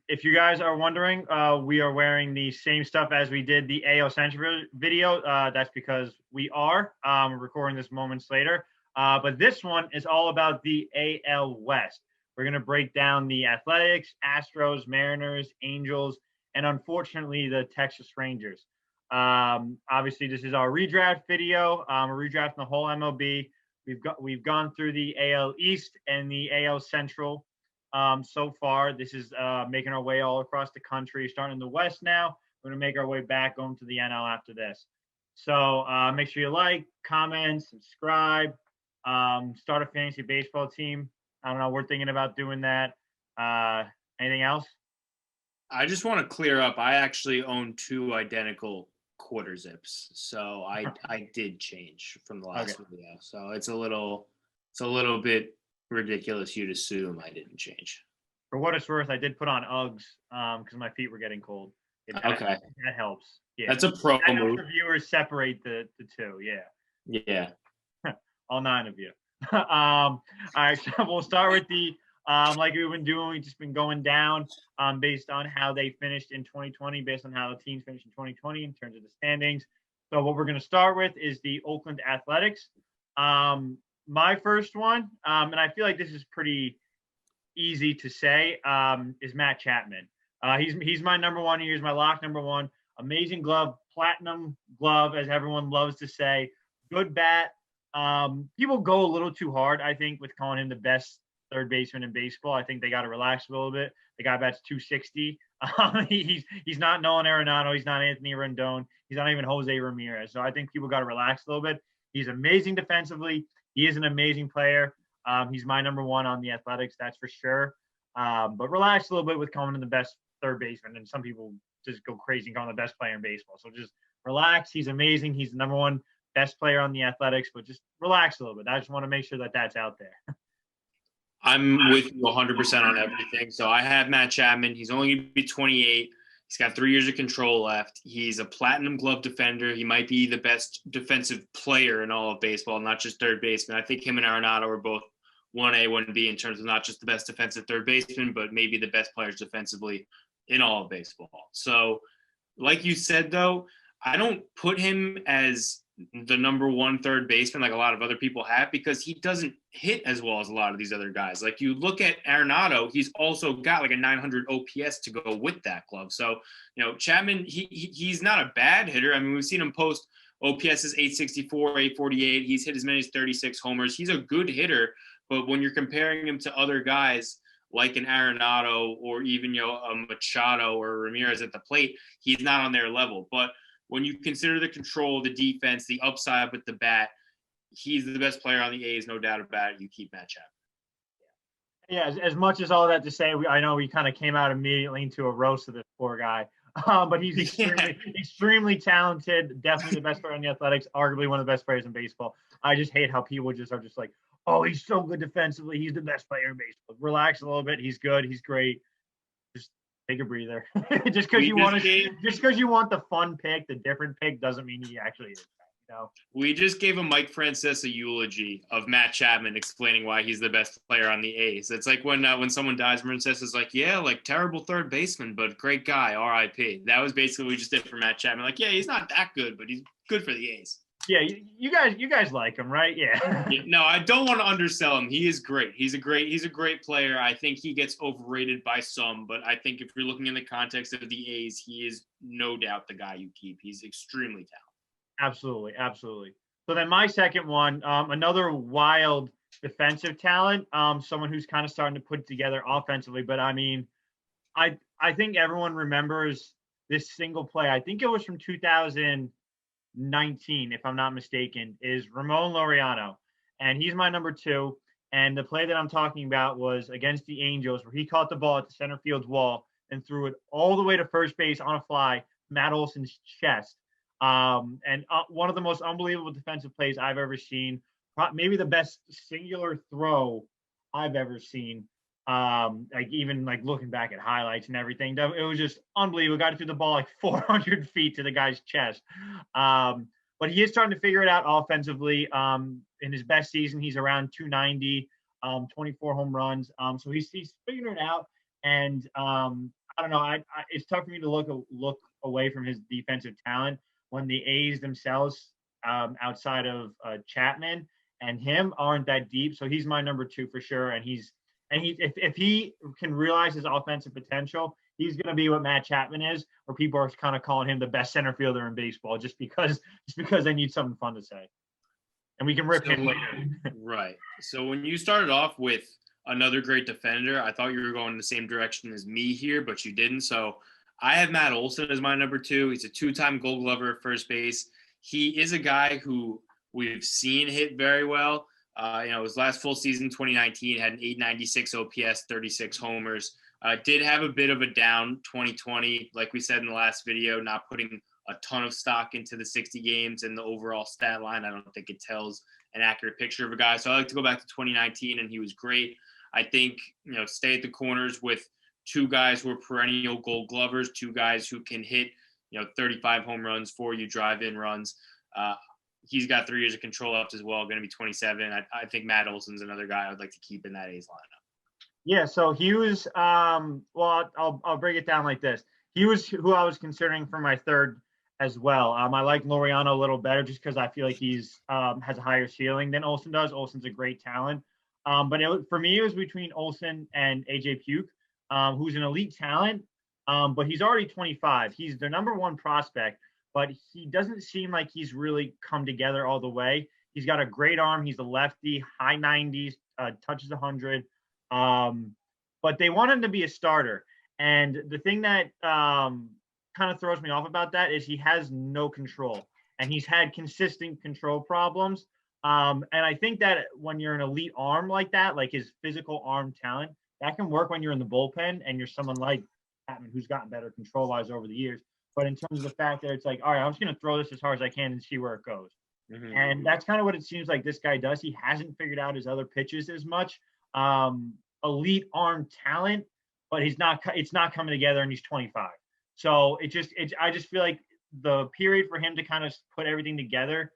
If you guys are wondering, we are wearing the same stuff as we did the AL Central video. That's because we are recording this moments later. But this one is all about the AL West. We're going to break down the Athletics, Astros, Mariners, Angels, and unfortunately the Texas Rangers. Obviously, this is our redraft video. We're redrafting the whole MLB. We've gone through the AL East and the AL Central. So far, this is making our way all across the country, starting in the West now. We're going to make our way back going to the NL after this. So make sure you like, comment, subscribe, start a fantasy baseball team. I don't know. We're thinking about doing that. Anything else? I just want to clear up. I actually own two identical quarter zips. So I did change from the last video. So it's a little bit ridiculous you'd assume I didn't change. For what it's worth, I did put on Uggs because my feet were getting cold. Okay. That helps. Yeah. That's a pro move. Reviewers separate the two. Yeah. Yeah. All 9 of you. All right. So we'll start with the like we've been doing. We've just been going down based on how they finished in 2020, based on how the teams finished in 2020 in terms of the standings. So what we're going to start with is the Oakland Athletics. My first one, and I feel like this is pretty easy to say, is Matt Chapman. He's my number one. He's my lock number one. Amazing glove, platinum glove, as everyone loves to say. Good bat. People go a little too hard, I think, with calling him the best third baseman in baseball. I think they got to relax a little bit. The guy bats 260. He's not Nolan Arenado. He's not Anthony Rendon. He's not even Jose Ramirez. So I think people got to relax a little bit. He's amazing defensively. He is an amazing player. He's my number one on the Athletics, that's for sure. But relax a little bit with calling him the best third baseman. And some people just go crazy and call him the best player in baseball. So just relax. He's amazing. He's the number one best player on the Athletics, but just relax a little bit. I just want to make sure that that's out there. I'm with you 100% on everything. So I have Matt Chapman. He's only going to be 28. He's got 3 years of control left. He's a platinum glove defender. He might be the best defensive player in all of baseball, not just third baseman. I think him and Arenado are both 1A, 1B in terms of not just the best defensive third baseman, but maybe the best players defensively in all of baseball. So like you said, though, I don't put him as the number one third baseman like a lot of other people have, because he doesn't hit as well as a lot of these other guys. Like you look at Arenado, he's also got like a 900 OPS to go with that glove. So, Chapman, he's not a bad hitter. I mean, we've seen him post OPS is 864, 848. He's hit as many as 36 homers. He's a good hitter, but when you're comparing him to other guys like an Arenado or even, a Machado or Ramirez at the plate, he's not on their level. But when you consider the control, the defense, the upside with the bat, he's the best player on the A's, no doubt about it. You keep Matt Chapman. Yeah, as much as all that to say, I know we kind of came out immediately into a roast of this poor guy. But he's extremely talented, definitely the best player on the Athletics, arguably one of the best players in baseball. I just hate how people are just like, oh, he's so good defensively. He's the best player in baseball. Relax a little bit. He's good. He's great. Just take a breather. just because you want the fun pick, the different pick, doesn't mean he actually is. We just gave a Mike Francesa eulogy of Matt Chapman, explaining why he's the best player on the A's. It's like when someone dies, Francesa's like, yeah, like terrible third baseman, but great guy, R.I.P. That was basically what we just did for Matt Chapman. Like, yeah, he's not that good, but he's good for the A's. Yeah, you guys like him, right? Yeah. No, I don't want to undersell him. He is great. He's a great player. I think he gets overrated by some, but I think if you're looking in the context of the A's, he is no doubt the guy you keep. He's extremely talented. Absolutely. So then my second one, another wild defensive talent, someone who's kind of starting to put together offensively. But I mean, I think everyone remembers this single play. I think it was from 2019, if I'm not mistaken, is Ramon Laureano. And he's my number 2. And the play that I'm talking about was against the Angels, where he caught the ball at the center field's wall and threw it all the way to first base on a fly, Matt Olson's chest. And one of the most unbelievable defensive plays I've ever seen, maybe the best singular throw I've ever seen. Even looking back at highlights and everything, it was just unbelievable. Got to throw the ball like 400 feet to the guy's chest. But he is starting to figure it out offensively. In his best season, he's around 290, 24 home runs. So he's figuring it out. And I don't know. It's tough for me to look away from his defensive talent when the A's themselves, outside of Chapman and him, aren't that deep. So he's my number 2 for sure. And if he can realize his offensive potential, he's going to be what Matt Chapman is, where people are kind of calling him the best center fielder in baseball just because they need something fun to say. And we can rip him later. Right. So when you started off with another great defender, I thought you were going the same direction as me here, but you didn't. So I have Matt Olson as my number 2. He's a 2-time Gold Glover at first base. He is a guy who we've seen hit very well. His last full season, 2019, had an 896 OPS, 36 homers. Did have a bit of a down 2020, like we said in the last video, not putting a ton of stock into the 60 games and the overall stat line. I don't think it tells an accurate picture of a guy. So I like to go back to 2019, and he was great. I think, stay at the corners with 2 guys who are perennial Gold Glovers, 2 guys who can hit, 35 home runs for you, drive-in runs. He's got 3 years of control left as well, going to be 27. I think Matt Olson's another guy I would like to keep in that A's lineup. Yeah, so he was well, I'll break it down like this. He was who I was considering for my 3rd as well. I like Laureano a little better just because I feel like he's has a higher ceiling than Olsen does. Olsen's a great talent. But for me, it was between Olsen and AJ Puke, who's an elite talent, but he's already 25. He's their number 1 prospect, but he doesn't seem like he's really come together all the way. He's got a great arm. He's a lefty, high 90s, touches 100. But they want him to be a starter. And the thing that kind of throws me off about that is he has no control, and he's had consistent control problems. And I think that when you're an elite arm like that, like his physical arm talent, that can work when you're in the bullpen and you're someone like Chapman who's gotten better control-wise over the years. But in terms of the fact that it's like, all right, I'm just going to throw this as hard as I can and see where it goes. Mm-hmm. And that's kind of what it seems like this guy does. He hasn't figured out his other pitches as much. Elite arm talent, but it's not coming together, and he's 25. So I just feel like the period for him to kind of put everything together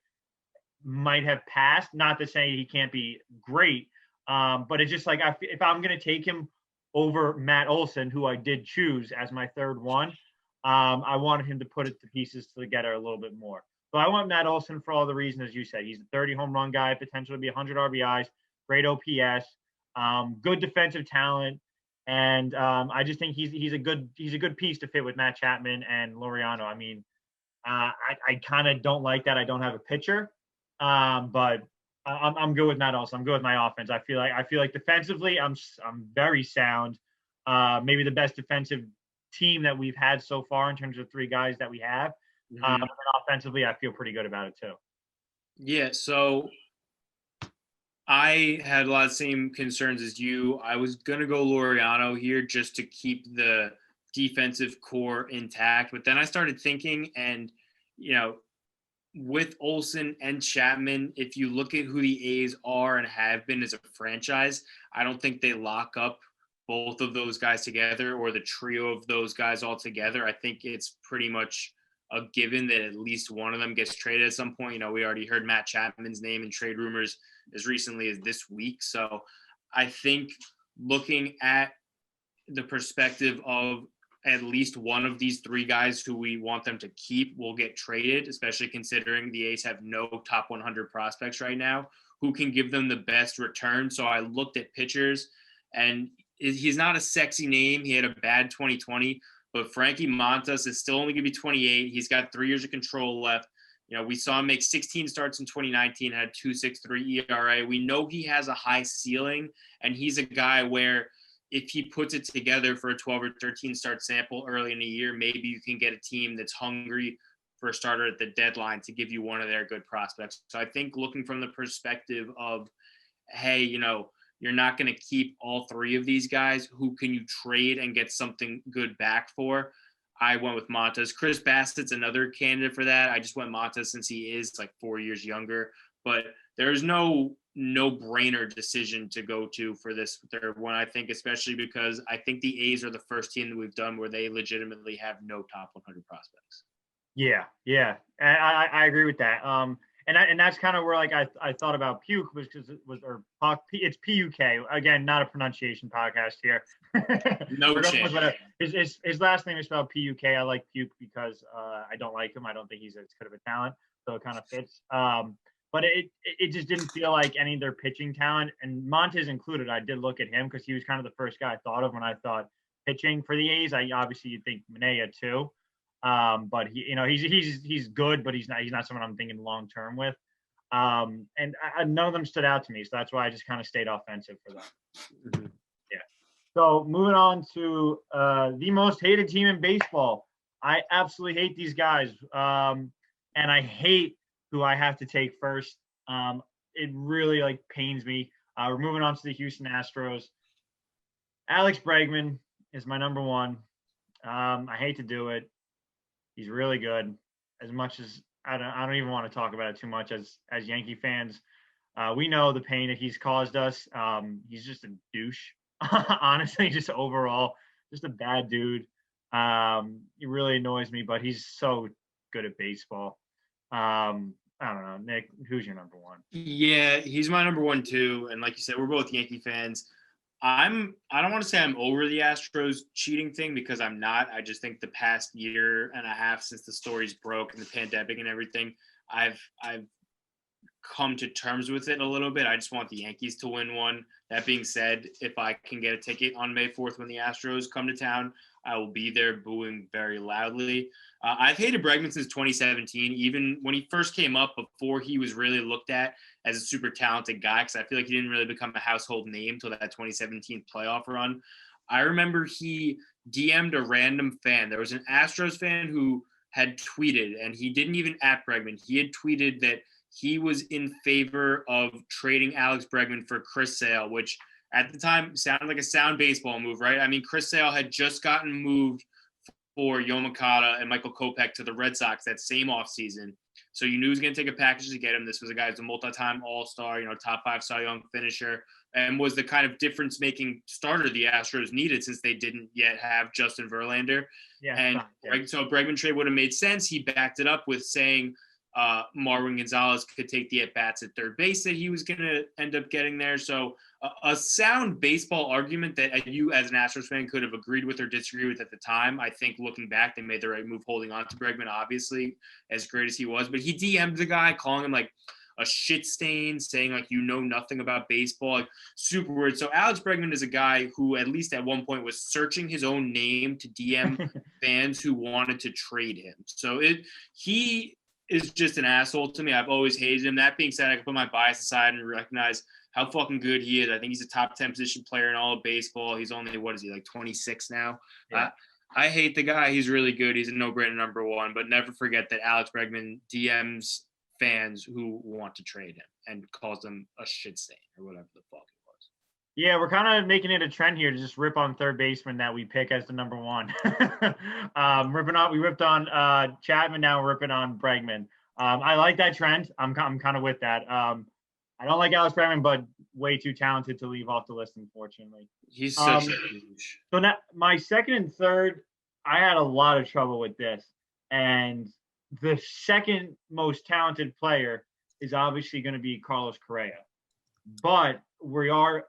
might have passed. Not to say he can't be great, but it's just like if I'm going to take him over Matt Olson, who I did choose as my 3rd one, I wanted him to put it to pieces together a little bit more. So I want Matt Olson for all the reasons, as you said. He's a 30 home run guy, potential to be 100 RBIs, great OPS, good defensive talent. And I just think he's a good piece to fit with Matt Chapman and Laureano. I mean, I kind of don't like that I don't have a pitcher, but I'm good with Matt Olson. I'm good with my offense. I feel like defensively I'm very sound. Maybe the best defensive team that we've had so far in terms of 3 guys that we have. Mm-hmm. And offensively, I feel pretty good about it too. Yeah. So I had a lot of the same concerns as you. I was going to go Laureano here just to keep the defensive core intact. But then I started thinking, and, with Olsen and Chapman, if you look at who the A's are and have been as a franchise, I don't think they lock up both of those guys together or the trio of those guys all together. I think it's pretty much a given that at least one of them gets traded at some point. We already heard Matt Chapman's name in trade rumors as recently as this week. So I think looking at the perspective of at least one of these 3 guys who we want them to keep will get traded, especially considering the A's have no top 100 prospects right now who can give them the best return. So I looked at pitchers, and he's not a sexy name. He had a bad 2020, but Frankie Montas is still only going to be 28. He's got 3 years of control left. We saw him make 16 starts in 2019, had 2.63 ERA. We know he has a high ceiling, and he's a guy where if he puts it together for a 12 or 13 start sample early in the year, maybe you can get a team that's hungry for a starter at the deadline to give you one of their good prospects. So I think looking from the perspective of, hey, you're not going to keep all 3 of these guys. Who can you trade and get something good back for? I went with Montas. Chris Bassett's another candidate for that. I just went Montas since he is like 4 years younger. But there's no brainer decision to go to for this 3rd one, I think, especially because I think the A's are the first team that we've done where they legitimately have no top 100 prospects. Yeah. I agree with that. and that's kind of where like I thought about puke was because it was or puck. It's PUK again, not a pronunciation podcast here. No chance. His last name is spelled PUK. I like puke because I don't like him. I don't think he's as good of a talent, so it kind of fits. But it just didn't feel like any of their pitching talent, and Montez included. I did look at him because he was kind of the first guy I thought of when I thought pitching for the A's. I obviously you'd think Manaea too, but he's good, but he's not someone I'm thinking long term with. And none of them stood out to me, so that's why I just kind of stayed offensive for them. Mm-hmm. Yeah. So moving on to the most hated team in baseball. I absolutely hate these guys, and I hate who I have to take first. It really like pains me. We're moving on to the Houston Astros. Alex Bregman is my number one. I hate to do it. He's really good. As much as I don't even want to talk about it too much as Yankee fans. We know the pain that he's caused us. He's just a douche. Honestly, just overall, just a bad dude. He really annoys me, but he's so good at baseball. I don't know, Nick, who's your number one? Yeah, he's my number one too. And like you said, we're both Yankee fans. I don't want to say I'm over the Astros cheating thing because I'm not. I just think the past year and a half since the stories broke and the pandemic and everything, I've come to terms with it a little bit. I just want the Yankees to win one. That being said, if I can get a ticket on May 4th when the Astros come to town, I will be there booing very loudly. I've hated Bregman since 2017, even when he first came up before he was really looked at as a super talented guy, because I feel like he didn't really become a household name until that 2017 playoff run. I remember he DM'd a random fan. There was an Astros fan who had tweeted, and he didn't even at Bregman. He had tweeted that he was in favor of trading Alex Bregman for Chris Sale, which at the time sounded like a sound baseball move, right? I mean, Chris Sale had just gotten moved for Yomakata and Michael Kopech to the Red Sox that same offseason. So you knew he was going to take a package to get him. This was a guy who's a multi-time all-star, top 5 Cy Young finisher, and was the kind of difference-making starter the Astros needed since they didn't yet have Justin Verlander. So Bregman trade would have made sense. He backed it up with saying Marwin Gonzalez could take the at-bats at third base that he was going to end up getting there. So a sound baseball argument that you as an Astros fan could have agreed with or disagreed with at the time. I think looking back, they made the right move holding on to Bregman, obviously, as great as he was. But he DM'd the guy, calling him like a shit stain, saying like, you know nothing about baseball, like super weird. So Alex Bregman is a guy who at least at one point was searching his own name to DM fans who wanted to trade him. So he is just an asshole to me. I've always hated him. That being said, I can put my bias aside and recognize how fucking good he is. I think he's a top 10 position player in all of baseball. He's only, like 26 now? Yeah. I hate the guy. He's really good. He's a no-brainer number one, but never forget that Alex Bregman DMs fans who want to trade him and calls them a shit stain or whatever the fuck it was. Yeah, we're kind of making it a trend here to just rip on third baseman that we pick as the number one. We ripped on Chapman, now we're ripping on Bregman. I like that trend. I'm kind of with that. I don't like Alex Bregman, but way too talented to leave off the list, unfortunately. He's such a douche. So now my second and third, I had a lot of trouble with this. And the second most talented player is obviously going to be Carlos Correa. But we are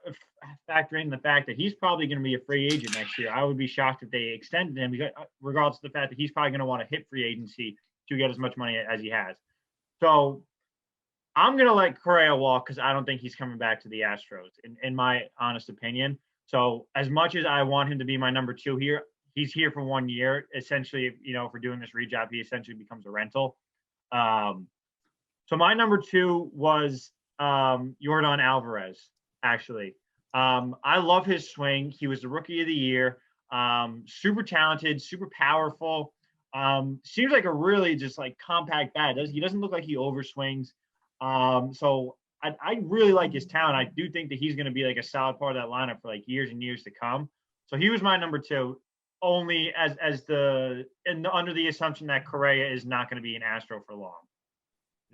factoring the fact that he's probably going to be a free agent next year. I would be shocked if they extended him, regardless of the fact that he's probably going to want to hit free agency to get as much money as he has. So I'm going to let Correa walk because I don't think he's coming back to the Astros, in my honest opinion. So as much as I want him to be my number two here, he's here for 1 year. Essentially, if we're doing this rejob, he essentially becomes a rental. So my number two was Yordan Alvarez, actually. I love his swing. He was the rookie of the year. Super talented, super powerful. Seems like a really just like compact bat. He doesn't look like he overswings. So I really like his talent. I do think that he's going to be like a solid part of that lineup for like years and years to come. So he was my number two, only under the assumption that Correa is not going to be an Astro for long.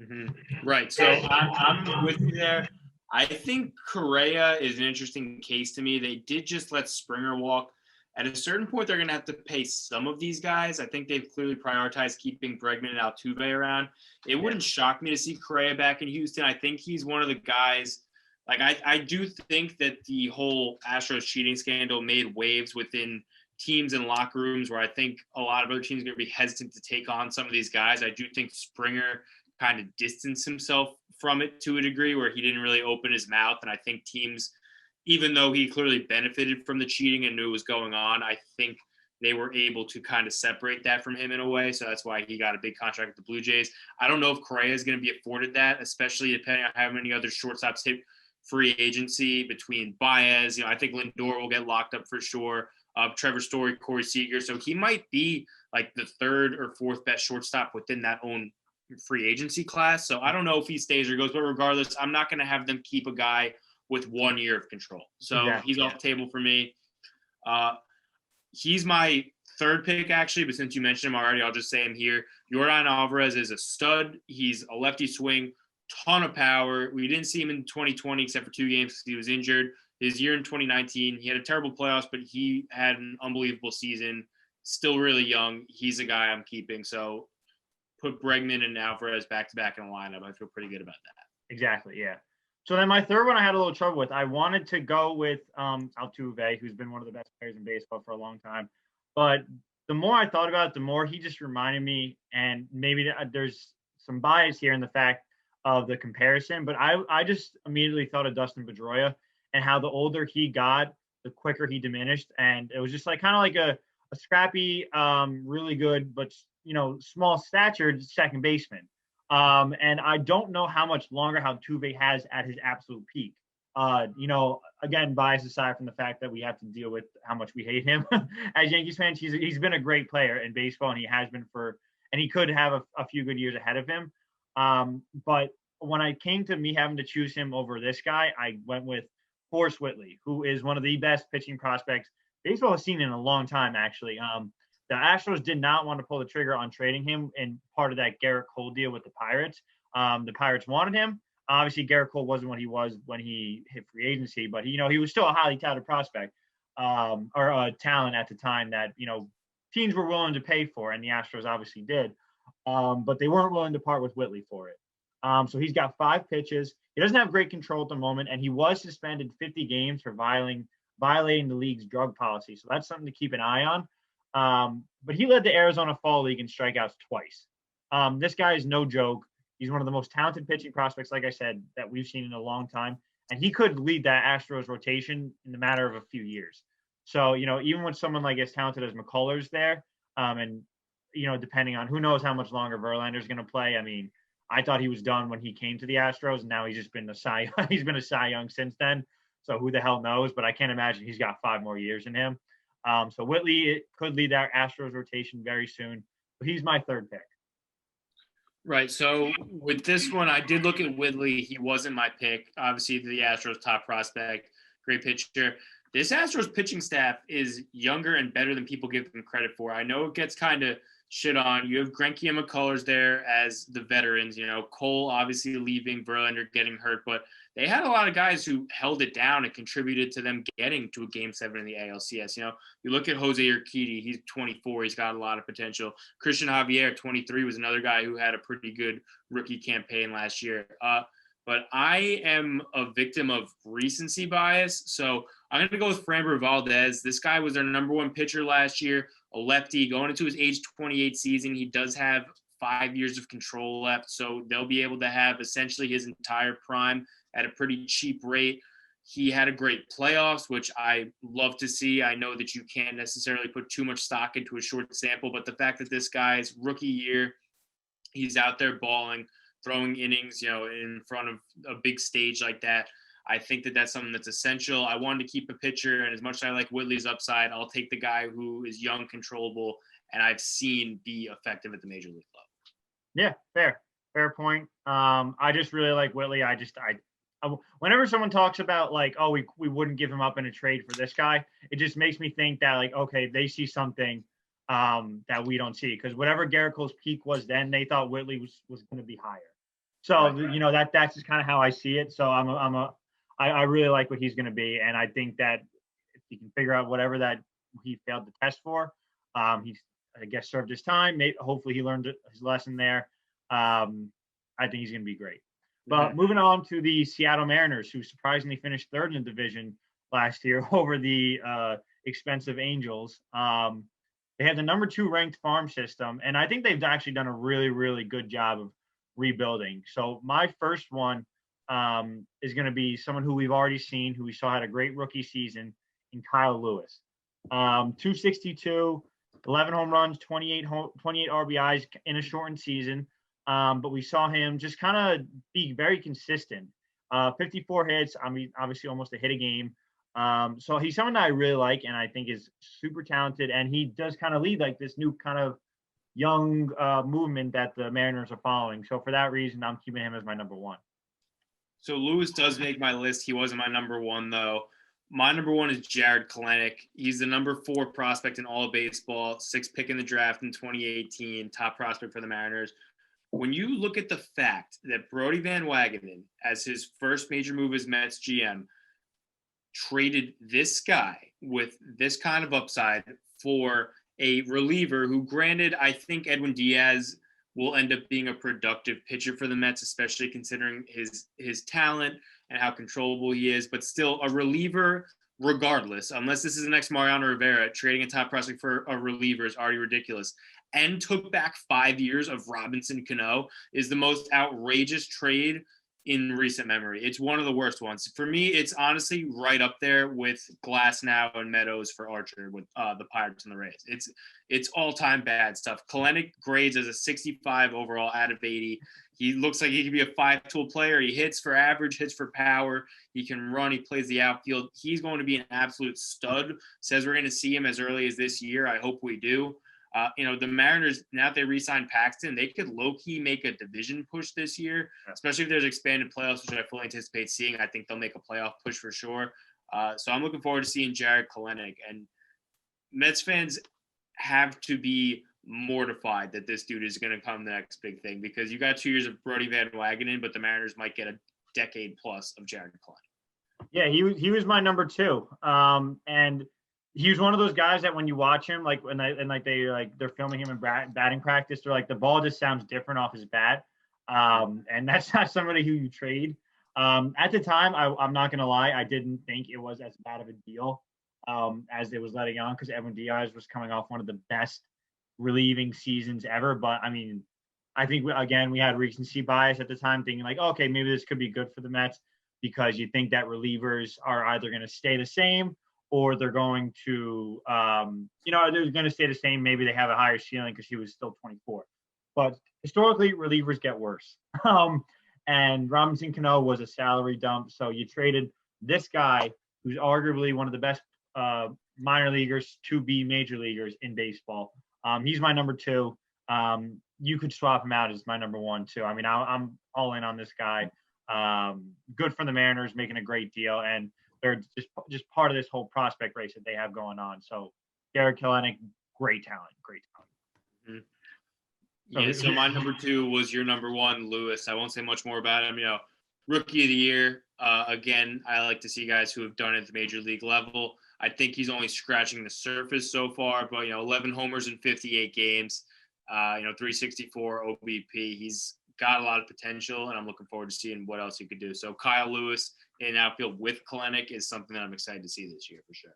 Mm-hmm. Right. So I'm with you there. I think Correa is an interesting case to me. They did just let Springer walk At a certain point, they're going to have to pay some of these guys. I think they've clearly prioritized keeping Bregman and Altuve around. It wouldn't shock me to see Correa back in Houston. I think he's one of the guys. Like, I do think that the whole Astros cheating scandal made waves within teams and locker rooms where I think a lot of other teams are going to be hesitant to take on some of these guys. I do think Springer kind of distanced himself from it to a degree where he didn't really open his mouth. And I think teams, even though he clearly benefited from the cheating and knew it was going on, I think they were able to kind of separate that from him in a way. So that's why he got a big contract with the Blue Jays. I don't know if Correa is going to be afforded that, especially depending on how many other shortstops hit free agency between Baez. I think Lindor will get locked up for sure. Trevor Story, Corey Seager. So he might be like the third or fourth best shortstop within that own free agency class. So I don't know if he stays or goes, but regardless, I'm not going to have them keep a guy with 1 year of control. So he's off the table for me. He's my third pick, actually, but since you mentioned him already, I'll just say him here. Yordan Alvarez is a stud. He's a lefty swing, ton of power. We didn't see him in 2020 except for 2 games because he was injured. His year in 2019, he had a terrible playoffs, but he had an unbelievable season. Still really young. He's a guy I'm keeping. So put Bregman and Alvarez back-to-back in a lineup. I feel pretty good about that. Exactly, yeah. So then my third one I had a little trouble with. I wanted to go with Altuve, who's been one of the best players in baseball for a long time. But the more I thought about it, the more he just reminded me, and maybe there's some bias here in the fact of the comparison, but I just immediately thought of Dustin Pedroia and how the older he got, the quicker he diminished. And it was just like kind of like a scrappy, really good, but, small statured second baseman. And I don't know how much longer Altuve has at his absolute peak. Again, bias aside from the fact that we have to deal with how much we hate him as Yankees fans, he's been a great player in baseball, and he has been and he could have a few good years ahead of him. But when I came to me having to choose him over this guy, I went with Forrest Whitley, who is one of the best pitching prospects baseball has seen in a long time, actually. The Astros did not want to pull the trigger on trading him in part of that Garrett Cole deal with the Pirates. The Pirates wanted him. Obviously, Garrett Cole wasn't what he was when he hit free agency, but he was still a highly touted prospect or a talent at the time that teams were willing to pay for, and the Astros obviously did, but they weren't willing to part with Whitley for it. So he's got 5 pitches. He doesn't have great control at the moment, and he was suspended 50 games for violating the league's drug policy. So that's something to keep an eye on. But he led the Arizona Fall League in strikeouts twice. This guy is no joke. He's one of the most talented pitching prospects, like I said, that we've seen in a long time. And he could lead that Astros rotation in the matter of a few years. So, even with someone like as talented as McCullers there, and, depending on who knows how much longer Verlander's going to play. I mean, I thought he was done when he came to the Astros, and now he's just been he's been a Cy Young since then. So who the hell knows? But I can't imagine he's got 5 more years in him. So Whitley could lead that Astros rotation very soon. But he's my third pick. Right. So with this one, I did look at Whitley. He wasn't my pick. Obviously, the Astros' top prospect, great pitcher. This Astros pitching staff is younger and better than people give them credit for. I know it gets kind of shit on. You have Greinke and McCullers there as the veterans. Cole obviously leaving, Verlander getting hurt, but they had a lot of guys who held it down and contributed to them getting to a Game 7 in the ALCS. You look at Jose Urquidy, he's 24, he's got a lot of potential. Christian Javier, 23, was another guy who had a pretty good rookie campaign last year. But I am a victim of recency bias, so I'm going to go with Framber Valdez. This guy was their number 1 pitcher last year, a lefty, going into his age 28 season. He does have 5 years of control left, so they'll be able to have essentially his entire prime at a pretty cheap rate. He had a great playoffs, which I love to see. I know that you can't necessarily put too much stock into a short sample, but the fact that this guy's rookie year, he's out there balling, throwing innings, in front of a big stage like that, I think that that's something that's essential. I wanted to keep a pitcher, and as much as I like Whitley's upside, I'll take the guy who is young, controllable, and I've seen be effective at the major league level. Yeah, fair point. I just really like Whitley. Whenever someone talks about like, oh, we wouldn't give him up in a trade for this guy, it just makes me think that like, okay, they see something that we don't see, because whatever Garrett Cole's peak was then, they thought Whitley was going to be higher. So right. That's just kind of how I see it. So I really like what he's going to be, and I think that if he can figure out whatever that he failed the test for. He's, I guess, served his time. Hopefully he learned his lesson there. I think he's going to be great. But moving on to the Seattle Mariners, who surprisingly finished third in the division last year over the expensive Angels. They have the number 2 ranked farm system, and I think they've actually done a really, really good job of rebuilding. So my first one is going to be someone who we've already seen, who we saw had a great rookie season, in Kyle Lewis. 262, 11 home runs, 28 RBIs in a shortened season. But we saw him just kind of be very consistent. 54 hits, I mean, obviously almost a hit a game. So he's someone that I really like and I think is super talented. And he does kind of lead like this new kind of young movement that the Mariners are following. So for that reason, I'm keeping him as my number 1. So Lewis does make my list. He wasn't my number 1, though. My number 1 is Jared Klenick. He's the number 4 prospect in all of baseball, 6th pick in the draft in 2018, top prospect for the Mariners. When you look at the fact that Brodie Van Wagenen, as his first major move as Mets GM, traded this guy with this kind of upside for a reliever who, granted, I think Edwin Diaz will end up being a productive pitcher for the Mets, especially considering his talent and how controllable he is, but still a reliever regardless, unless this is the next Mariano Rivera, trading a top prospect for a reliever is already ridiculous. And took back 5 years of Robinson Cano is the most outrageous trade in recent memory. It's one of the worst ones. For me, it's honestly right up there with Glasnow and Meadows for Archer with the Pirates and the Rays. It's all-time bad stuff. Klenick grades as a 65 overall out of 80. He looks like he could be a 5-tool player. He hits for average, hits for power. He can run. He plays the outfield. He's going to be an absolute stud. Says we're going to see him as early as this year. I hope we do. The Mariners, now that they re-signed Paxton, they could low-key make a division push this year, especially if there's expanded playoffs, which I fully anticipate seeing. I think they'll make a playoff push for sure. So I'm looking forward to seeing Jared Klenick. And Mets fans have to be mortified that this dude is going to come the next big thing, because you got 2 years of Brodie Van Wagenen, but the Mariners might get a decade plus of Jared Klenick. Yeah, he was my number 2. And he was one of those guys that when you watch him, like they're filming him in batting practice, they're like, the ball just sounds different off his bat. And that's not somebody who you trade. At the time, I'm not going to lie, I didn't think it was as bad of a deal as it was letting on, because Edwin Diaz was coming off one of the best relieving seasons ever. But I mean, I think we had recency bias at the time, thinking like, okay, maybe this could be good for the Mets, because you think that relievers are either going to stay the same or they're going to, they're going to stay the same. Maybe they have a higher ceiling because he was still 24. But historically, relievers get worse. And Robinson Cano was a salary dump. So you traded this guy, who's arguably one of the best minor leaguers to be major leaguers in baseball. He's my number 2. You could swap him out as my number 1 too. I mean, I'm all in on this guy. Good for the Mariners, making a great deal, and they're just part of this whole prospect race that they have going on. So Jared Kelenic, great talent. Mm-hmm. So my number 2 was your number 1, Lewis. I won't say much more about him. Rookie of the year. Again, I like to see guys who have done it at the major league level. I think he's only scratching the surface so far, but 11 homers in 58 games. 364 OBP. He's got a lot of potential, and I'm looking forward to seeing what else he could do. So Kyle Lewis in outfield with Klenick is something that I'm excited to see this year for sure.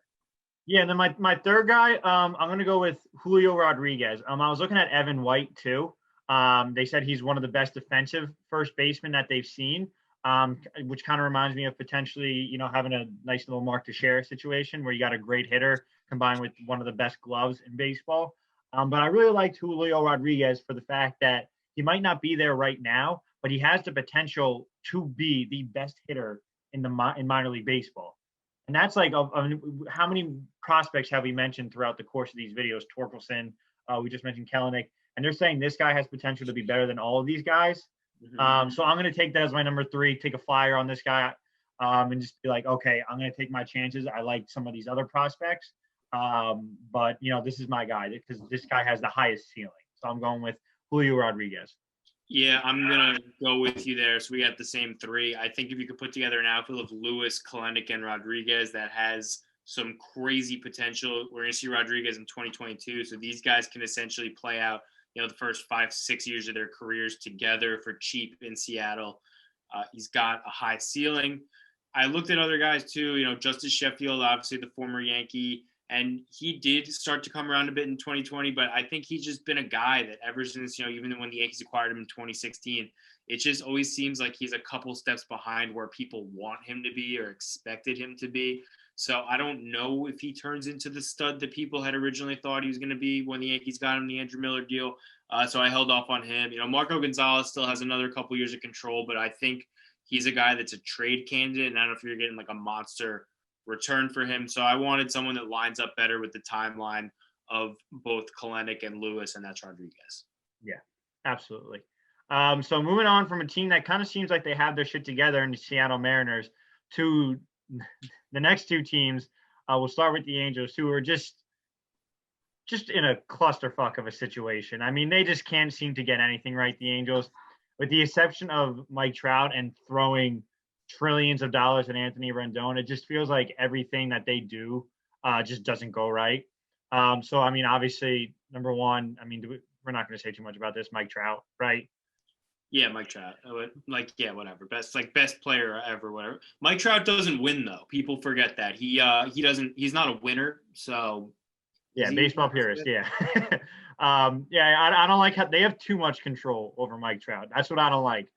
Yeah, and then my third guy, I'm going to go with Julio Rodriguez. I was looking at Evan White too. They said he's one of the best defensive first basemen that they've seen, which kind of reminds me of potentially, having a nice little Mark Teixeira situation where you got a great hitter combined with one of the best gloves in baseball. But I really liked Julio Rodriguez for the fact that he might not be there right now, but he has the potential to be the best hitter in minor league baseball. And that's like, how many prospects have we mentioned throughout the course of these videos? Torkelson, we just mentioned Kelenic, and they're saying this guy has potential to be better than all of these guys. Mm-hmm. So I'm going to take that as my number 3, take a flyer on this guy, and just be like, okay, I'm going to take my chances. I like some of these other prospects, but this is my guy because this guy has the highest ceiling. So I'm going with Julio Rodriguez. Yeah, I'm going to go with you there. So we got the same 3. I think if you could put together an outfield of Lewis, Klenick, and Rodriguez that has some crazy potential. We're going to see Rodriguez in 2022. So these guys can essentially play out, the first 5-6 years of their careers together for cheap in Seattle. He's got a high ceiling. I looked at other guys too, Justice Sheffield, obviously the former Yankee, and he did start to come around a bit in 2020, but I think he's just been a guy that ever since, even when the Yankees acquired him in 2016, it just always seems like he's a couple steps behind where people want him to be or expected him to be. So I don't know if he turns into the stud that people had originally thought he was going to be when the Yankees got him the Andrew Miller deal. So I held off on him. Marco Gonzalez still has another couple years of control, but I think he's a guy that's a trade candidate, and I don't know if you're getting like a monster return for him. So I wanted someone that lines up better with the timeline of both Klenick and Lewis, and that's Rodriguez. Yeah, absolutely. So moving on from a team that kind of seems like they have their shit together in the Seattle Mariners to the next two teams. We'll start with the Angels, who are just in a clusterfuck of a situation. I mean, they just can't seem to get anything right, the Angels, with the exception of Mike Trout and throwing trillions of dollars at Anthony Rendon. It just feels like everything that they do just doesn't go right. So, I mean, obviously, number one, I mean, we're not going to say too much about this, Mike Trout, right? Yeah, Mike Trout. Whatever. Best player ever, whatever. Mike Trout doesn't win though. People forget that. He's not a winner. So yeah, baseball purist. Yeah. I don't like how they have too much control over Mike Trout. That's what I don't like.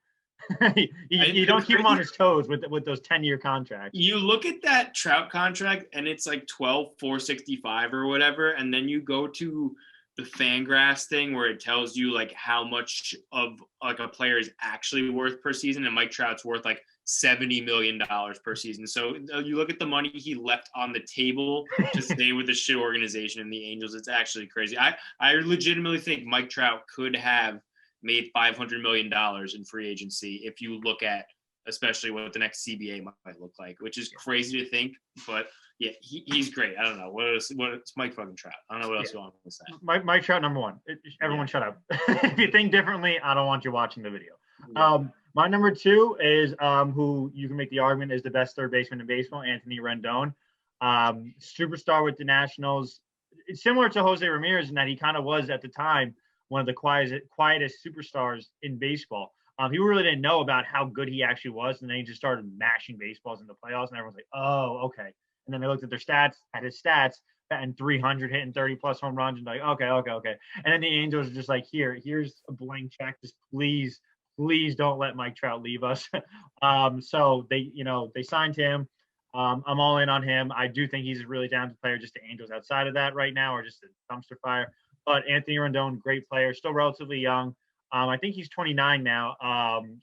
you don't keep him on his toes with those 10-year contracts. You look at that Trout contract and it's like $12,465 or whatever, and then you go to the Fangraphs thing where it tells you like how much of like a player is actually worth per season, and Mike Trout's worth like $70 million per season. So you look at the money he left on the table to stay with the shit organization in the Angels. It's actually crazy. I legitimately think Mike Trout could have made $500 million in free agency if you look at especially what the next CBA might look like, which is crazy to think, but yeah, he's great. I don't know. What's Mike fucking Trout? I don't know what else you want to say. Mike Trout, number one. Everyone shut up. If you think differently, I don't want you watching the video. Yeah. My number two is who you can make the argument is the best third baseman in baseball, Anthony Rendon. Superstar with the Nationals. It's similar to Jose Ramirez in that he kind of was at the time one of the quietest superstars in baseball. He really didn't know about how good he actually was, and then he just started mashing baseballs in the playoffs, and everyone's like, oh, okay. And then they looked at his stats, batting 300, hitting 30-plus home runs, and like, okay. And then the Angels are just like, here's a blank check. Just please don't let Mike Trout leave us. So they signed him. I'm all in on him. I do think he's a really talented player. Just the Angels outside of that right now are just a dumpster fire. But Anthony Rendon, great player, still relatively young. I think he's 29 now.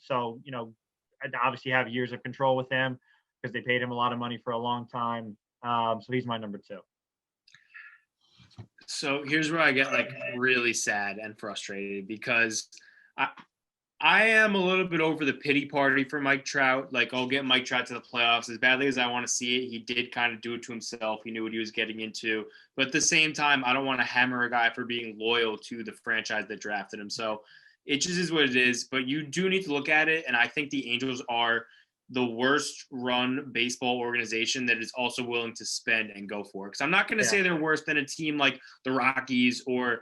So, I obviously have years of control with him because they paid him a lot of money for a long time. So he's my number two. So here's where I get like really sad and frustrated because I am a little bit over the pity party for Mike Trout. Like, I'll get Mike Trout to the playoffs as badly as I want to see it. He did kind of do it to himself. He knew what he was getting into. But at the same time, I don't want to hammer a guy for being loyal to the franchise that drafted him. So it just is what it is. But you do need to look at it. And I think the Angels are the worst run baseball organization that is also willing to spend and go for it. Because I'm not going to say they're worse than a team like the Rockies or,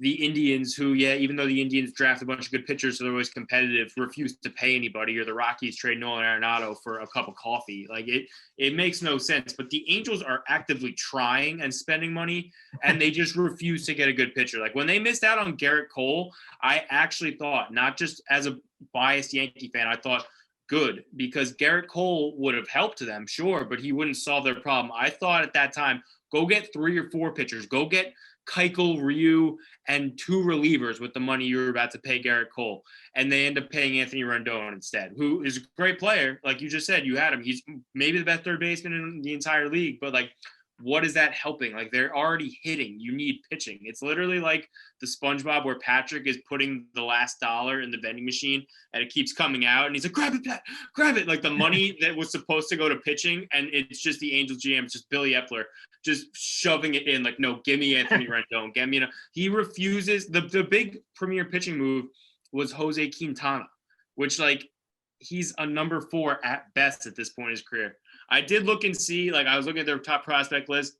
the Indians who, even though the Indians draft a bunch of good pitchers, so they're always competitive, refuse to pay anybody, or the Rockies trade Nolan Arenado for a cup of coffee. Like it makes no sense. But the Angels are actively trying and spending money, and they just refuse to get a good pitcher. Like when they missed out on Garrett Cole, I actually thought, not just as a biased Yankee fan, I thought, good, because Garrett Cole would have helped them, sure, but he wouldn't solve their problem. I thought at that time, go get 3 or 4 pitchers. Go get Keuchel, Ryu, and 2 relievers with the money you were about to pay Garrett Cole. And they end up paying Anthony Rendon instead, who is a great player. Like you just said, you had him. He's maybe the best third baseman in the entire league, but like, what is that helping? Like, they're already hitting. You need pitching. It's literally like the SpongeBob where Patrick is putting the last dollar in the vending machine and it keeps coming out and he's like, grab it, Pat, grab it. Like the money that was supposed to go to pitching, and it's just the Angels GM, it's just Billy Epler just shoving it in like, no, give me Anthony Rendon. Get me. He refuses. The big premier pitching move was Jose Quintana, which like he's a number 4 at best at this point in his career. I did look and see, like I was looking at their top prospect list.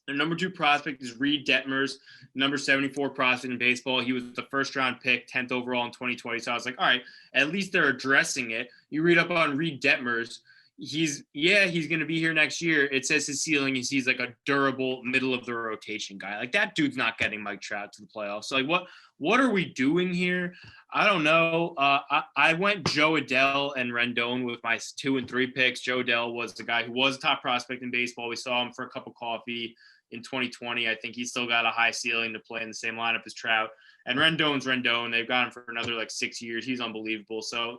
Their number 2 prospect is Reed Detmers, number 74 prospect in baseball. He was the first-round pick, 10th overall in 2020. So I was like, all right, at least they're addressing it. You read up on Reed Detmers, he's going to be here next year. It says his ceiling is he's like a durable middle-of-the-rotation guy. Like, that dude's not getting Mike Trout to the playoffs. So, like, what are we doing here? I don't know. I went Joe Adell and Rendon with my 2 and 3 picks. Joe Adell was the guy who was a top prospect in baseball. We saw him for a cup of coffee in 2020. I think he's still got a high ceiling to play in the same lineup as Trout. And Rendon's Rendon. They've got him for another like 6 years. He's unbelievable. So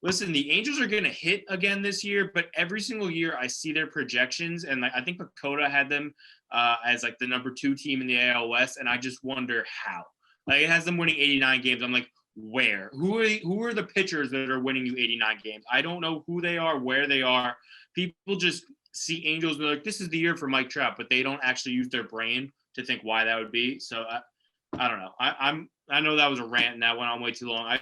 listen, the Angels are going to hit again this year, but every single year I see their projections, and I think Pacoda had them as like the number 2 team in the AL West, and I just wonder how. Like, it has them winning 89 games. I'm like, where? Who are the pitchers that are winning you 89 games? I don't know who they are, where they are. People just see Angels and they're like, this is the year for Mike Trout, but they don't actually use their brain to think why that would be. So I don't know. I know that was a rant and that went on way too long.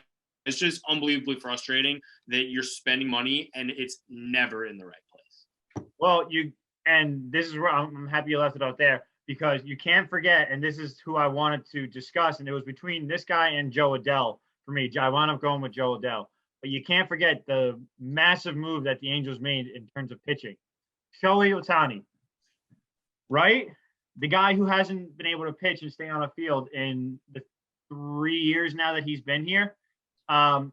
It's just unbelievably frustrating that you're spending money and it's never in the right place. Well, and this is where I'm happy you left it out there, because you can't forget, and this is who I wanted to discuss, and it was between this guy and Joe Adell for me. I wound up going with Joe Adell. But you can't forget the massive move that the Angels made in terms of pitching. Shohei Ohtani, right? The guy who hasn't been able to pitch and stay on a field in the 3 years now that he's been here, are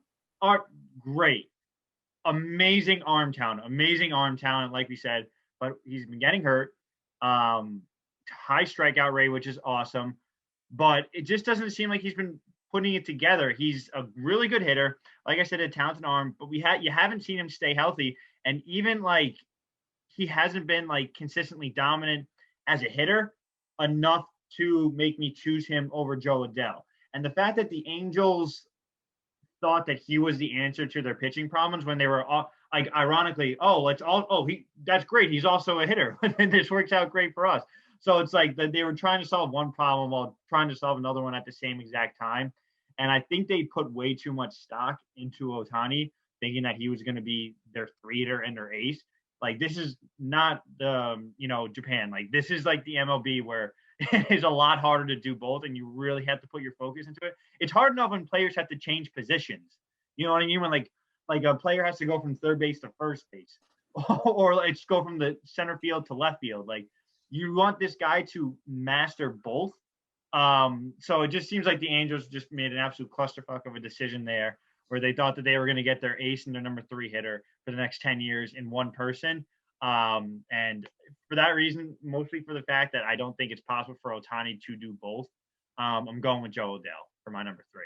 great. Amazing arm talent, like we said, but he's been getting hurt. High strikeout rate, which is awesome, but it just doesn't seem like he's been putting it together. He's a really good hitter. Like I said, a talented arm, but you haven't seen him stay healthy. And even like, he hasn't been like consistently dominant as a hitter enough to make me choose him over Joe Adell. And the fact that the Angels thought that he was the answer to their pitching problems when they were all, like, ironically, that's great. He's also a hitter. And this works out great for us. So it's like that they were trying to solve one problem while trying to solve another one at the same exact time. And I think they put way too much stock into Ohtani, thinking that he was going to be their 3-hitter and their ace. Like, this is not the, Japan. Like, this is like the MLB where it is a lot harder to do both, and you really have to put your focus into it. It's hard enough when players have to change positions. You know what I mean? When like a player has to go from third base to first base, or like go from the center field to left field. Like, you want this guy to master both. So it just seems like the Angels just made an absolute clusterfuck of a decision there, where they thought that they were going to get their ace and their number 3 hitter for the next 10 years in one person. And for that reason, mostly for the fact that I don't think it's possible for Ohtani to do both, I'm going with Joe Adell for my number 3.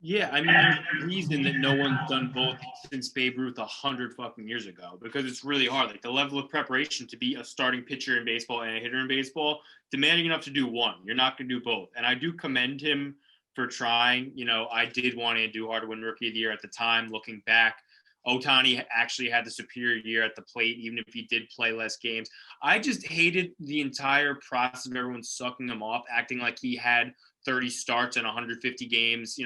Yeah, I mean, there's a reason that no one's done both since Babe Ruth 100 fucking years ago, because it's really hard. Like, the level of preparation to be a starting pitcher in baseball and a hitter in baseball, demanding enough to do one. You're not going to do both. And I do commend him for trying. I did want to do hard to win Rookie of the Year at the time. Looking back, Ohtani actually had the superior year at the plate, even if he did play less games. I just hated the entire process of everyone sucking him off, acting like he had 30 starts and 150 games,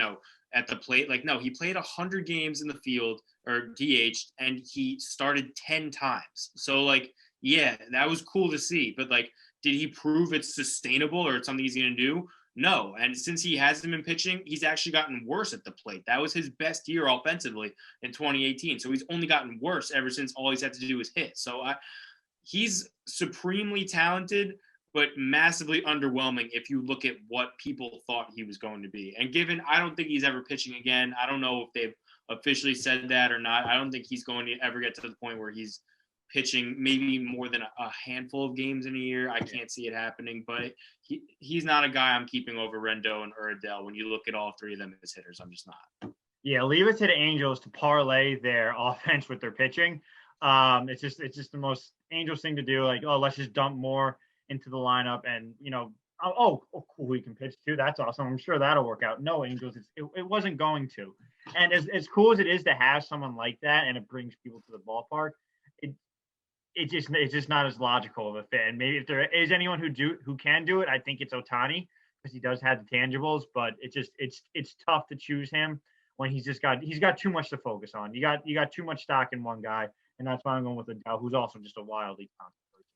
at the plate. Like, no, he played 100 games in the field, or DH'd, and he started 10 times. So, like, yeah, that was cool to see. But, like, did he prove it's sustainable or it's something he's going to do? No. And since he hasn't been pitching, he's actually gotten worse at the plate. That was his best year offensively in 2018. So he's only gotten worse ever since all he's had to do is hit. So he's supremely talented, but massively underwhelming if you look at what people thought he was going to be. And given, I don't think he's ever pitching again. I don't know if they've officially said that or not. I don't think he's going to ever get to the point where he's pitching maybe more than a handful of games in a year. I can't see it happening, but he's not a guy I'm keeping over Rendon or Adell. When you look at all 3 of them as hitters, I'm just not. Yeah, leave it to the Angels to parlay their offense with their pitching. It's just the most Angels thing to do. Like, let's just dump more into the lineup, and cool, he can pitch too. That's awesome. I'm sure that'll work out. No, Angels, it wasn't going to. And as cool as it is to have someone like that, and it brings people to the ballpark, it's just not as logical of a fit. And maybe if there is anyone who can do it, I think it's Ohtani, because he does have the tangibles. But it's tough to choose him when he's got too much to focus on. You got too much stock in one guy, and that's why I'm going with Adele, who's also just a wildly talented person.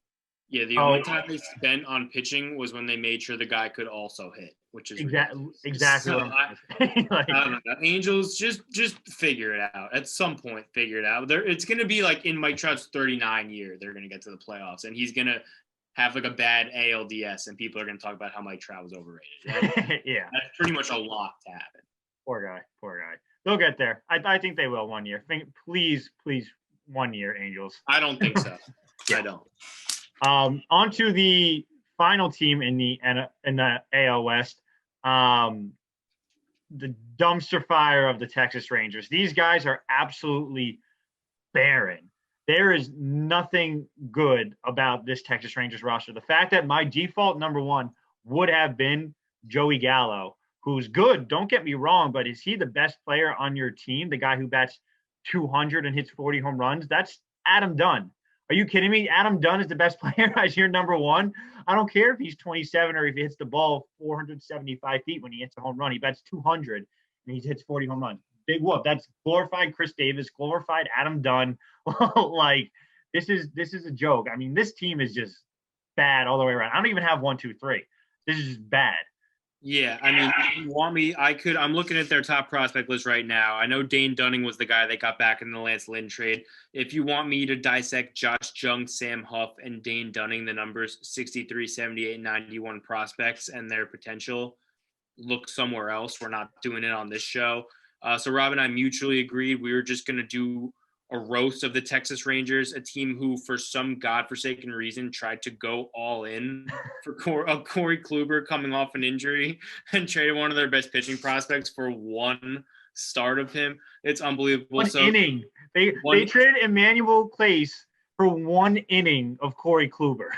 Yeah, the only time they spent on pitching was when they made sure the guy could also hit, which is exactly so what I'm saying. I don't know. Angels, just figure it out. At some point, figure it out. It's going to be like in Mike Trout's 39 year, they're going to get to the playoffs, and he's going to have like a bad ALDS, and people are going to talk about how Mike Trout was overrated. Yeah. That's pretty much a lock to happen. Poor guy. They'll get there. I think they will one year. Please, 1 year, Angels. I don't think so. Yeah. I don't. On to the final team in the AL West, the dumpster fire of the Texas Rangers. These guys are absolutely barren. There is nothing good about this Texas Rangers roster. The fact that my default number one would have been Joey Gallo, who's good, don't get me wrong, but is he the best player on your team? The guy who bats 200 and hits 40 home runs? That's Adam Dunn. Are you kidding me? Adam Dunn is the best player as your number one. I don't care if he's 27 or if he hits the ball 475 feet when he hits a home run. He bats 200 and he hits 40 home runs. Big whoop. That's glorified Chris Davis, glorified Adam Dunn. Like, this is a joke. I mean, this team is just bad all the way around. I don't even have 1, 2, 3. This is just bad. Yeah, I mean, if you want me, I'm looking at their top prospect list right now. I know Dane Dunning was the guy that got back in the Lance Lynn trade. If you want me to dissect Josh Jung, Sam Huff, and Dane Dunning, the numbers 63, 78, 91 prospects and their potential, look somewhere else. We're not doing it on this show. So Rob and I mutually agreed we were just going to do a roast of the Texas Rangers, a team who, for some godforsaken reason, tried to go all in for Corey Kluber coming off an injury and traded one of their best pitching prospects for one start of him. It's unbelievable. One inning. They traded Emmanuel Clace for 1 inning of Corey Kluber.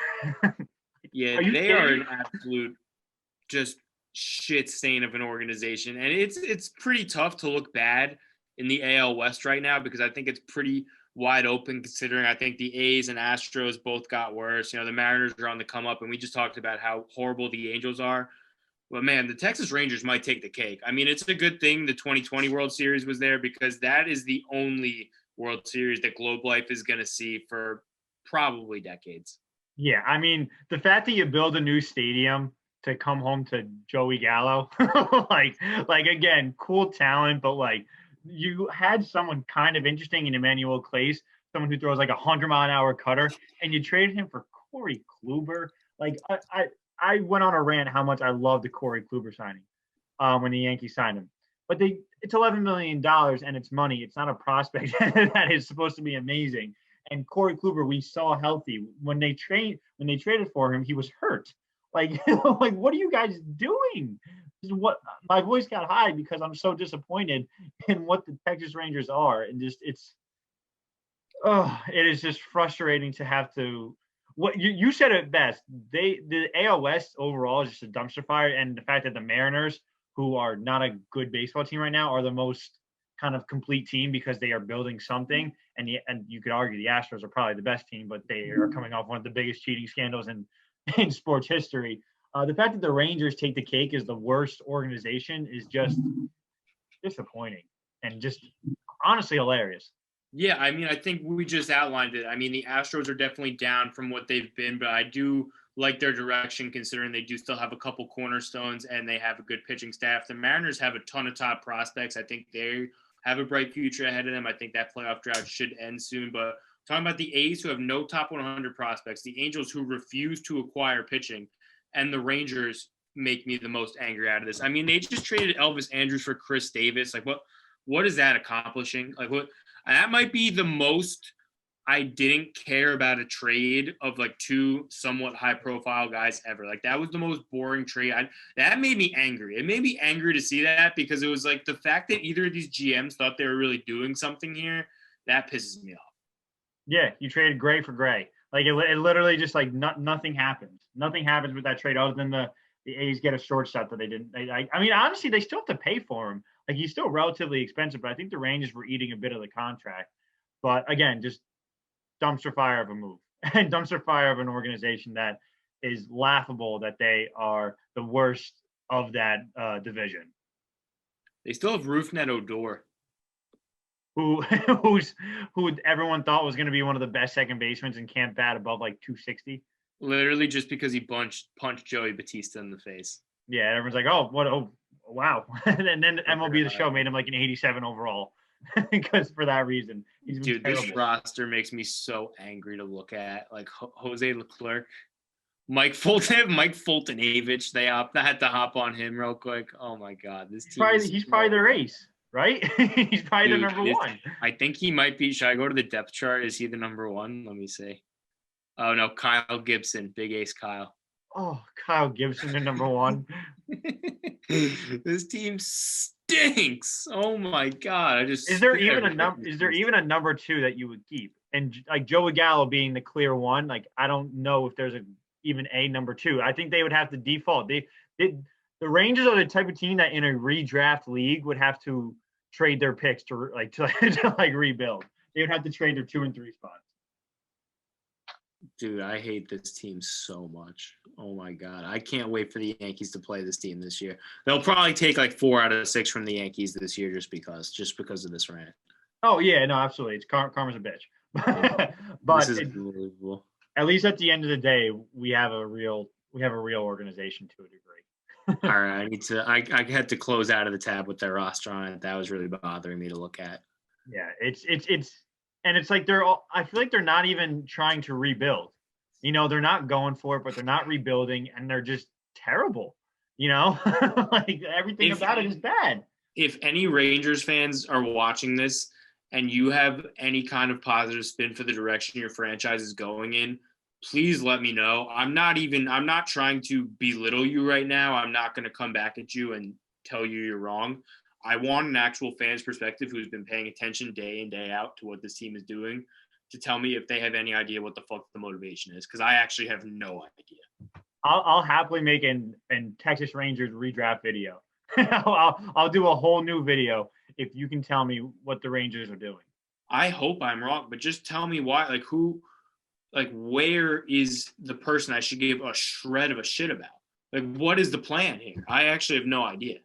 Yeah, they are an absolute just shit stain of an organization, and it's pretty tough to look bad in the AL West right now because I think it's pretty wide open considering I think the A's and Astros both got worse. You know, the Mariners are on the come up, and we just talked about how horrible the Angels are. But, man, the Texas Rangers might take the cake. I mean, it's a good thing the 2020 World Series was there because that is the only World Series that Globe Life is going to see for probably decades. Yeah, I mean, the fact that you build a new stadium to come home to Joey Gallo, like again, cool talent, but like you had someone kind of interesting in Emmanuel Clace, someone who throws like 100-mile-an-hour cutter, and you traded him for Corey Kluber. Like I went on a rant how much I love the Corey Kluber signing when the Yankees signed him, but it's $11 million and it's money. It's not a prospect that is supposed to be amazing. And Corey Kluber, we saw healthy when they traded for him. He was hurt. Like, like, what are you guys doing? What my voice got high because I'm so disappointed in what the Texas Rangers are, and just it is just frustrating to have to. What you said it best. The AL West overall is just a dumpster fire, and the fact that the Mariners, who are not a good baseball team right now, are the most kind of complete team because they are building something. And you could argue the Astros are probably the best team, but they are coming off one of the biggest cheating scandals in sports history. The fact that the Rangers take the cake as the worst organization is just disappointing and just honestly hilarious. Yeah, I mean, I think we just outlined it. I mean, the Astros are definitely down from what they've been, but I do like their direction considering they do still have a couple cornerstones and they have a good pitching staff. The Mariners have a ton of top prospects. I think they have a bright future ahead of them. I think that playoff drought should end soon. But talking about the A's who have no top 100 prospects, the Angels who refuse to acquire pitching, and the Rangers make me the most angry out of this. I mean, they just traded Elvis Andrus for Chris Davis. Like, what is that accomplishing? Like, what? That might be the most I didn't care about a trade of like two somewhat high-profile guys ever. Like, that was the most boring trade. That made me angry. It made me angry to see that because it was like the fact that either of these GMs thought they were really doing something here, that pisses me off. Yeah, you traded Gray for Gray. Like, it literally just like nothing happens. Nothing happens with that trade other than the A's get a shortstop that they didn't. I mean, honestly, they still have to pay for him. Like, he's still relatively expensive, but I think the Rangers were eating a bit of the contract. But again, just dumpster fire of a move and dumpster fire of an organization that is laughable that they are the worst of that division. They still have Rougned Odor. who who everyone thought was going to be one of the best second basemen and can't bat above like 260. Literally just because he punched Joey Batista in the face. Yeah, everyone's like, oh, what? Oh, wow. And then MLB The Show made him like an 87 overall because for that reason. Dude, this roster makes me so angry to look at. Like Jose Leclerc, Mike Fultonavich. They had to hop on him real quick. Oh my God, this team. He's probably their ace, right? He's probably the number one. I think he might be. Should I go to the depth chart? Is he the number one? Let me see. Oh no, Kyle Gibson, big ace Kyle. Oh, Kyle Gibson, the number one. This team stinks. Oh my God! Is there even a number two that you would keep? And like Joey Gallo being the clear one, like I don't know if there's even a number two. I think they would have to default. The Rangers are the type of team that in a redraft league would have to trade their picks to rebuild. They would have to trade their 2 and 3 spots. Dude, I hate this team so much. Oh my God. I can't wait for the Yankees to play this team this year. They'll probably take like 4 out of 6 from the Yankees this year just because of this rant. Oh yeah, no, absolutely. It's karma's a bitch. But this is unbelievable. At least at the end of the day, we have a real organization to a degree. All right, I had to close out of the tab with their roster on it. That was really bothering me to look at. Yeah, it's like I feel like they're not even trying to rebuild. You know, they're not going for it, but they're not rebuilding, and they're just terrible. You know, like everything about it is bad. If any Rangers fans are watching this and you have any kind of positive spin for the direction your franchise is going in, please let me know. I'm not trying to belittle you right now. I'm not going to come back at you and tell you you're wrong. I want an actual fan's perspective who's been paying attention day in, day out to what this team is doing to tell me if they have any idea what the fuck the motivation is, because I actually have no idea. I'll happily make an Texas Rangers redraft video. I'll do a whole new video if you can tell me what the Rangers are doing. I hope I'm wrong, but just tell me why. Like who, like where is the person I should give a shred of a shit about? Like what is the plan here? I actually have no idea.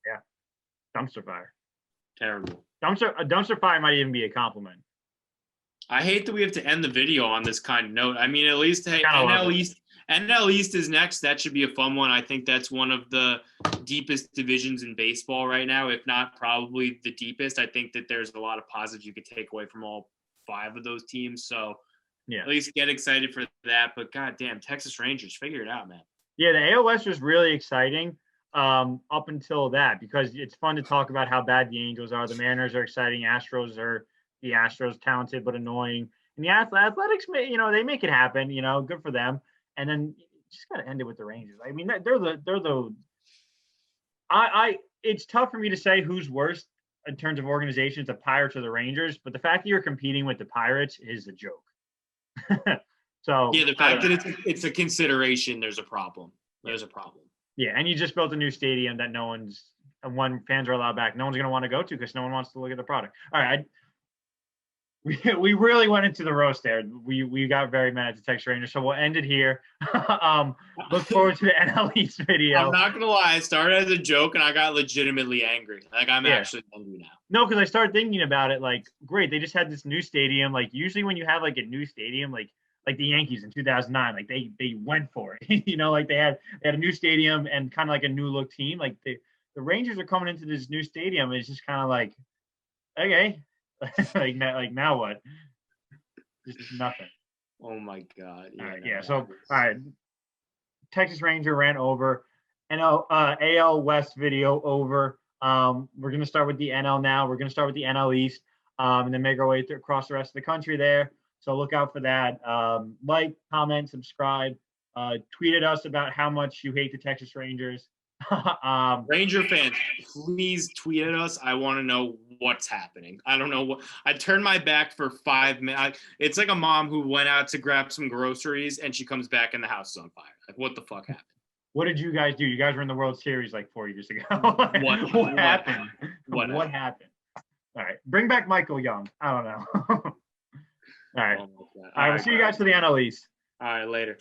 Yeah, dumpster fire. Terrible. A dumpster fire might even be a compliment. I hate that we have to end the video on this kind of note. I mean, at least NL East is next. That should be a fun one. I think that's one of the deepest divisions in baseball right now, if not probably the deepest. I think that there's a lot of positives you could take away from all 5 of those teams. So yeah, at least get excited for that. But goddamn, Texas Rangers, figure it out, man. Yeah, the AL West was really exciting up until that, because it's fun to talk about how bad the Angels are. The Mariners are exciting. The Astros talented but annoying, and the Athletics, they make it happen. Good for them. And then you just got to end it with the Rangers. I mean, it's tough for me to say who's worse in terms of organizations, the Pirates or the Rangers. But the fact that you're competing with the Pirates is a joke. So yeah, the fact that it's a consideration, there's a problem. There's a problem. Yeah, and you just built a new stadium that when fans are allowed back, no one's going to want to go to because no one wants to look at the product. All right. We really went into the roast there. We got very mad at the Texas Rangers, so we'll end it here. Look forward to the NL East video. I'm not gonna lie, I started as a joke and I got legitimately angry. Like I'm actually angry now. No, because I started thinking about it. Like, great, they just had this new stadium. Like, usually when you have like a new stadium, like the Yankees in 2009, like they went for it. Like they had a new stadium and kind of like a new look team. Like the Rangers are coming into this new stadium. It's just kind of like, okay. like now what? Just nothing. Oh my God. Yeah. So all right. Texas Ranger ran over. AL West video over. We're gonna start with the NL now. We're gonna start with the NL East, and then make our way across the rest of the country there. So look out for that. Like, comment, subscribe. Tweet at us about how much you hate the Texas Rangers. Ranger fans, please tweet at us. I want to know what's happening. I don't know what. I turned my back for 5 minutes. It's like a mom who went out to grab some groceries and she comes back and the house is on fire. Like, what the fuck happened? What did you guys do? You guys were in the World Series like 4 years ago. What happened? What happened? All right, bring back Michael Young. I don't know. All right. All right, we'll see you guys for the NL East. All right, later.